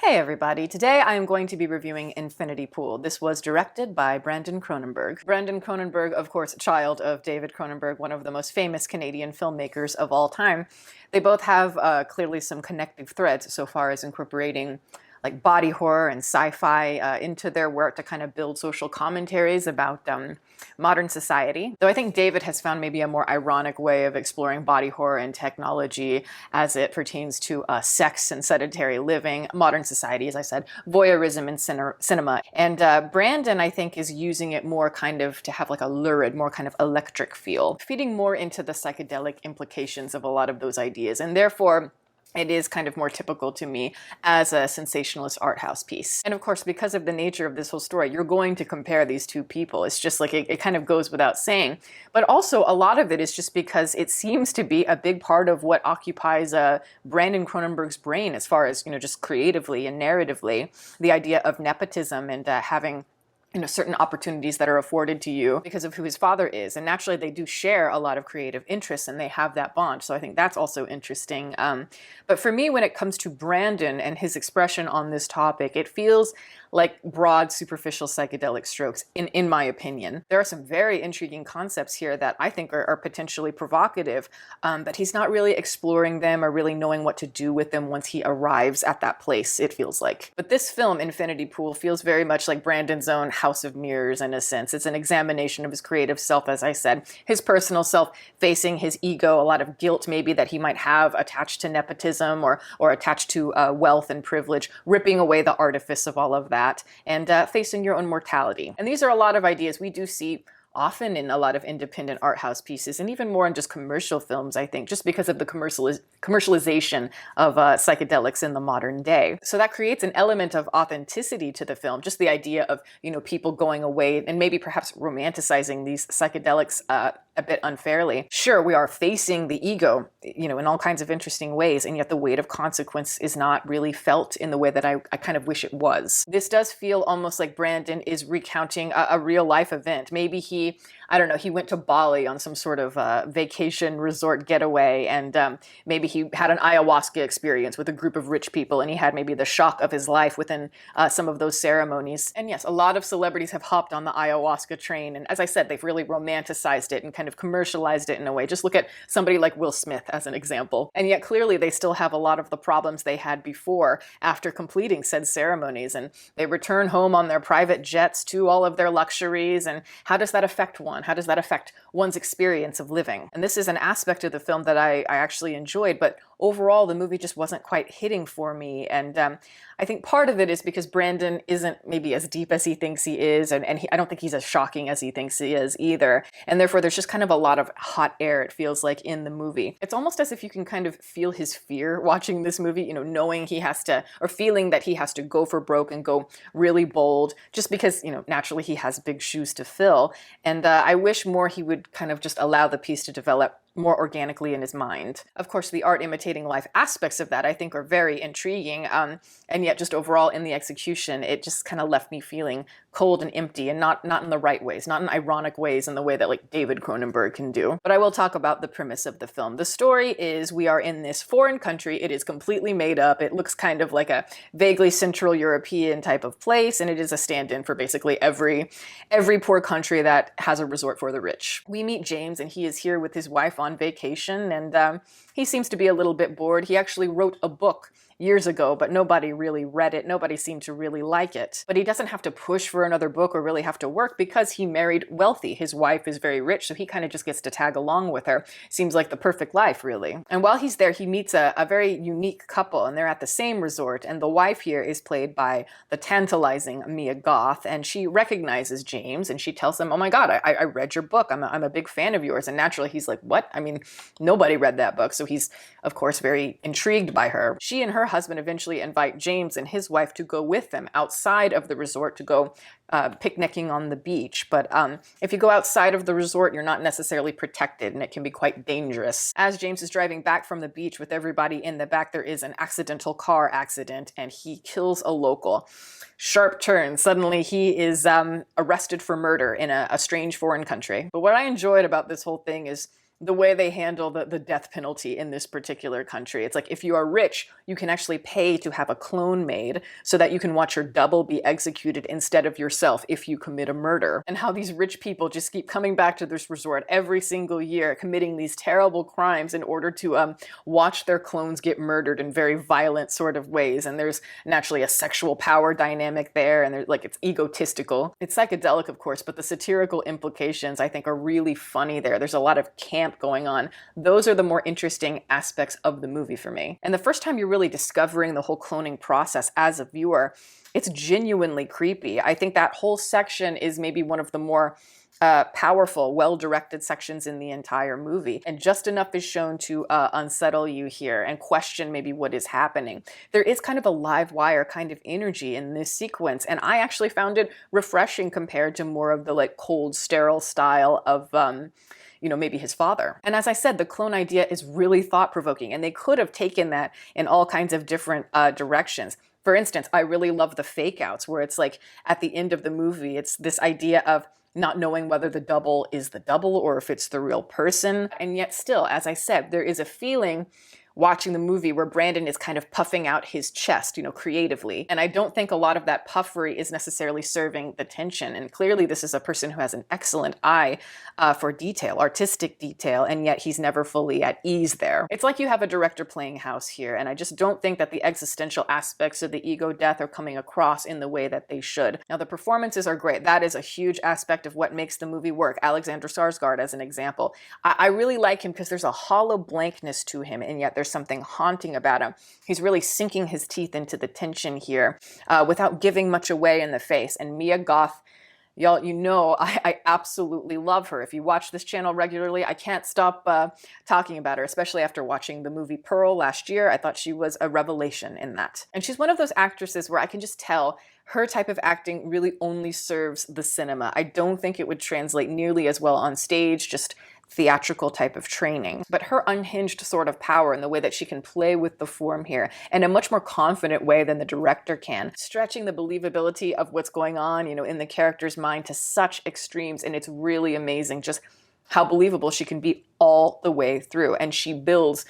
Hey everybody, today I am going to be reviewing Infinity Pool. This was directed by Brandon Cronenberg. Brandon Cronenberg, of course, child of David Cronenberg, one of the most famous Canadian filmmakers of all time. They both have clearly some connective threads so far as incorporating like body horror and sci-fi into their work to kind of build social commentaries about modern society. Though I think David has found maybe a more ironic way of exploring body horror and technology as it pertains to sex and sedentary living, modern society, as I said, voyeurism in cinema. And Brandon, I think, is using it more kind of to have like a lurid, more kind of electric feel, feeding more into the psychedelic implications of a lot of those ideas. And therefore, it is kind of more typical to me as a sensationalist art house piece. And of course, because of the nature of this whole story, you're going to compare these two people. It's just like, it kind of goes without saying. But also a lot of it is just because it seems to be a big part of what occupies Brandon Cronenberg's brain as far as, just creatively and narratively, the idea of nepotism and having certain opportunities that are afforded to you because of who his father is. And naturally, they do share a lot of creative interests and they have that bond. So I think that's also interesting. But for me, when it comes to Brandon and his expression on this topic, it feels like broad, superficial psychedelic strokes, in my opinion. There are some very intriguing concepts here that I think are potentially provocative, but he's not really exploring them or really knowing what to do with them once he arrives at that place, it feels like. But this film, Infinity Pool, feels very much like Brandon's own House of Mirrors in a sense. It's an examination of his creative self, as I said, his personal self facing his ego, a lot of guilt maybe that he might have attached to nepotism or attached to wealth and privilege, ripping away the artifice of all of that, and facing your own mortality. And these are a lot of ideas we do see often in a lot of independent art house pieces, and even more in just commercial films, I think, just because of the commercialization of psychedelics in the modern day. So that creates an element of authenticity to the film, just the idea of, people going away and maybe perhaps romanticizing these psychedelics a bit unfairly. Sure, we are facing the ego, in all kinds of interesting ways, and yet the weight of consequence is not really felt in the way that I kind of wish it was. This does feel almost like Brandon is recounting a real life event. Maybe he went to Bali on some sort of vacation resort getaway, and maybe he had an ayahuasca experience with a group of rich people, and he had maybe the shock of his life within some of those ceremonies. And yes, a lot of celebrities have hopped on the ayahuasca train, and as I said, they've really romanticized it and kind of commercialized it in a way. Just look at somebody like Will Smith as an example. And yet clearly they still have a lot of the problems they had before after completing said ceremonies, and they return home on their private jets to all of their luxuries. And how does that affect one? How does that affect one's experience of living? And this is an aspect of the film that I actually enjoyed, but overall the movie just wasn't quite hitting for me. And I think part of it is because Brandon isn't maybe as deep as he thinks he is, and I don't think he's as shocking as he thinks he is either. And therefore there's just kind of a lot of hot air, it feels like, in the movie. It's almost as if you can kind of feel his fear watching this movie, knowing he has to, or feeling that he has to go for broke and go really bold, just because, naturally he has big shoes to fill. And I wish more he would kind of just allow the piece to develop more organically in his mind. Of course, the art imitating life aspects of that I think are very intriguing, and yet just overall in the execution, it just kind of left me feeling cold and empty, and not in the right ways, not in ironic ways in the way that like David Cronenberg can do. But I will talk about the premise of the film. The story is we are in this foreign country. It is completely made up. It looks kind of like a vaguely Central European type of place, and it is a stand-in for basically every poor country that has a resort for the rich. We meet James, and he is here with his wife on vacation, and he seems to be a little bit bored. He actually wrote a book years ago, but nobody really read it. Nobody seemed to really like it. But he doesn't have to push for another book or really have to work because he married wealthy. His wife is very rich, so he kind of just gets to tag along with her. Seems like the perfect life, really. And while he's there, he meets a very unique couple, and they're at the same resort, and the wife here is played by the tantalizing Mia Goth, and she recognizes James, and she tells him, "Oh my God, I read your book. I'm a big fan of yours." And naturally, he's like, "What? I mean, nobody read that book." So he's, of course, very intrigued by her. She and her husband eventually invite James and his wife to go with them outside of the resort to go picnicking on the beach. But if you go outside of the resort, you're not necessarily protected, and it can be quite dangerous. As James is driving back from the beach with everybody in the back, there is an accidental car accident, and he kills a local. Sharp turn. Suddenly he is arrested for murder in a strange foreign country. But what I enjoyed about this whole thing is the way they handle the death penalty in this particular country. It's like if you are rich, you can actually pay to have a clone made so that you can watch your double be executed instead of yourself if you commit a murder. And how these rich people just keep coming back to this resort every single year, committing these terrible crimes in order to watch their clones get murdered in very violent sort of ways. And there's naturally a sexual power dynamic there, and it's egotistical. It's psychedelic, of course, but the satirical implications I think are really funny there. There's a lot of camp going on. Those are the more interesting aspects of the movie for me. And the first time you're really discovering the whole cloning process as a viewer, it's genuinely creepy. I think that whole section is maybe one of the more powerful, well-directed sections in the entire movie. And just enough is shown to unsettle you here and question maybe what is happening. There is kind of a live wire kind of energy in this sequence, and I actually found it refreshing compared to more of the cold, sterile style of maybe his father. And as I said, the clone idea is really thought-provoking, and they could have taken that in all kinds of different directions. For instance, I really love the fake-outs where it's like at the end of the movie, it's this idea of not knowing whether the double is the double or if it's the real person. And yet still, as I said, there is a feeling watching the movie where Brandon is kind of puffing out his chest, creatively. And I don't think a lot of that puffery is necessarily serving the tension. And clearly this is a person who has an excellent eye for detail, artistic detail, and yet he's never fully at ease there. It's like you have a director playing house here, and I just don't think that the existential aspects of the ego death are coming across in the way that they should. Now, the performances are great. That is a huge aspect of what makes the movie work. Alexander Skarsgård, as an example. I really like him because there's a hollow blankness to him, and yet there's something haunting about him. He's really sinking his teeth into the tension here without giving much away in the face. And Mia Goth, y'all, I absolutely love her. If you watch this channel regularly, I can't stop talking about her, especially after watching the movie Pearl last year. I thought she was a revelation in that. And she's one of those actresses where I can just tell her type of acting really only serves the cinema. I don't think it would translate nearly as well on stage, just theatrical type of training. But her unhinged sort of power and the way that she can play with the form here in a much more confident way than the director can, stretching the believability of what's going on, in the character's mind to such extremes. And it's really amazing just how believable she can be all the way through. And she builds,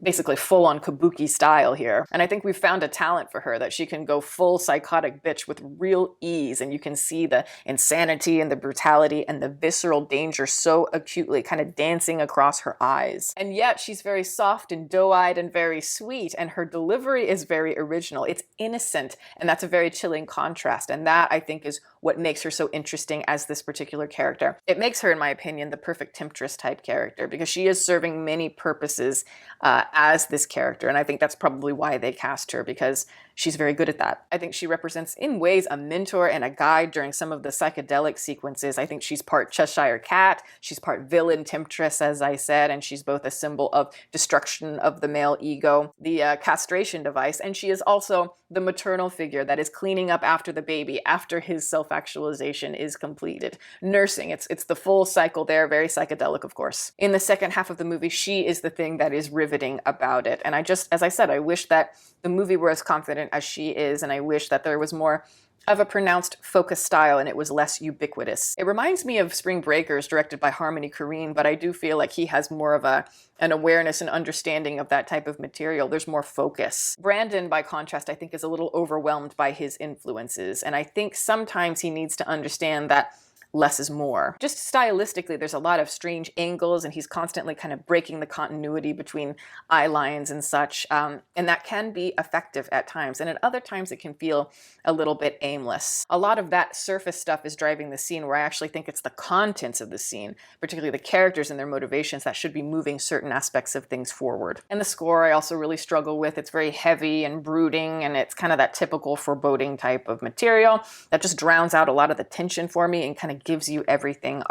basically full on kabuki style here. And I think we've found a talent for her that she can go full psychotic bitch with real ease. And you can see the insanity and the brutality and the visceral danger so acutely kind of dancing across her eyes. And yet she's very soft and doe-eyed and very sweet. And her delivery is very original. It's innocent. And that's a very chilling contrast. And that, I think, is what makes her so interesting as this particular character. It makes her, in my opinion, the perfect temptress type character, because she is serving many purposes as this character. And I think that's probably why they cast her, because she's very good at that. I think she represents, in ways, a mentor and a guide during some of the psychedelic sequences. I think she's part Cheshire Cat, she's part villain temptress, as I said, and she's both a symbol of destruction of the male ego, the castration device, and she is also the maternal figure that is cleaning up after the baby, after his self-actualization is completed. Nursing, it's the full cycle there, very psychedelic, of course. In the second half of the movie, she is the thing that is riveting about it. And I just, as I said, I wish that the movie were as confident as she is, and I wish that there was more of a pronounced focus style and it was less ubiquitous. It reminds me of Spring Breakers, directed by Harmony Korine, but I do feel like he has more of an awareness and understanding of that type of material. There's more focus. Brandon, by contrast, I think is a little overwhelmed by his influences, and I think sometimes he needs to understand that less is more. Just stylistically, there's a lot of strange angles, and he's constantly kind of breaking the continuity between eye lines and such, and that can be effective at times, and at other times it can feel a little bit aimless. A lot of that surface stuff is driving the scene, where I actually think it's the contents of the scene, particularly the characters and their motivations, that should be moving certain aspects of things forward. And the score I also really struggle with. It's very heavy and brooding, and it's kind of that typical foreboding type of material that just drowns out a lot of the tension for me and kind of gives you everything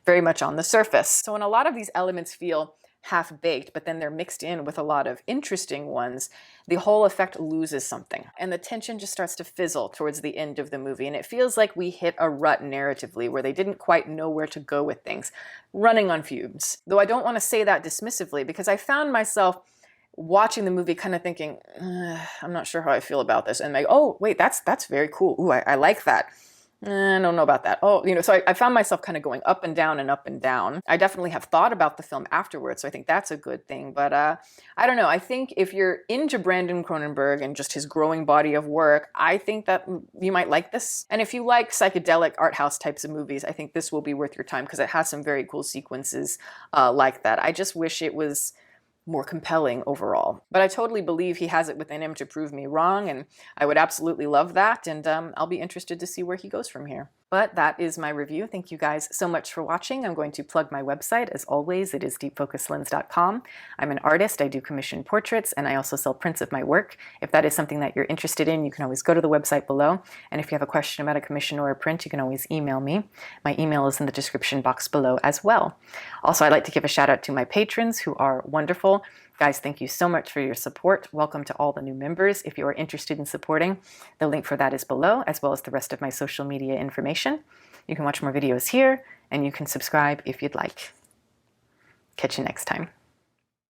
very much on the surface. So when a lot of these elements feel half-baked, but then they're mixed in with a lot of interesting ones, the whole effect loses something. And the tension just starts to fizzle towards the end of the movie. And it feels like we hit a rut narratively where they didn't quite know where to go with things, running on fumes. Though I don't want to say that dismissively, because I found myself watching the movie kind of thinking, I'm not sure how I feel about this. And like, oh, wait, that's very cool. Ooh, I like that. I don't know about that. Oh, so I found myself kind of going up and down and up and down. I definitely have thought about the film afterwards, so I think that's a good thing. But I don't know. I think if you're into Brandon Cronenberg and just his growing body of work, I think that you might like this. And if you like psychedelic art house types of movies, I think this will be worth your time because it has some very cool sequences like that. I just wish it was more compelling overall. But I totally believe he has it within him to prove me wrong, and I would absolutely love that, and I'll be interested to see where he goes from here. But that is my review. Thank you guys so much for watching. I'm going to plug my website. As always, it is deepfocuslens.com. I'm an artist. I do commission portraits, and I also sell prints of my work. If that is something that you're interested in, you can always go to the website below. And if you have a question about a commission or a print, you can always email me. My email is in the description box below as well. Also, I'd like to give a shout out to my patrons who are wonderful. Guys, thank you so much for your support. Welcome to all the new members. If you are interested in supporting, the link for that is below, as well as the rest of my social media information. You can watch more videos here, and you can subscribe if you'd like. Catch you next time.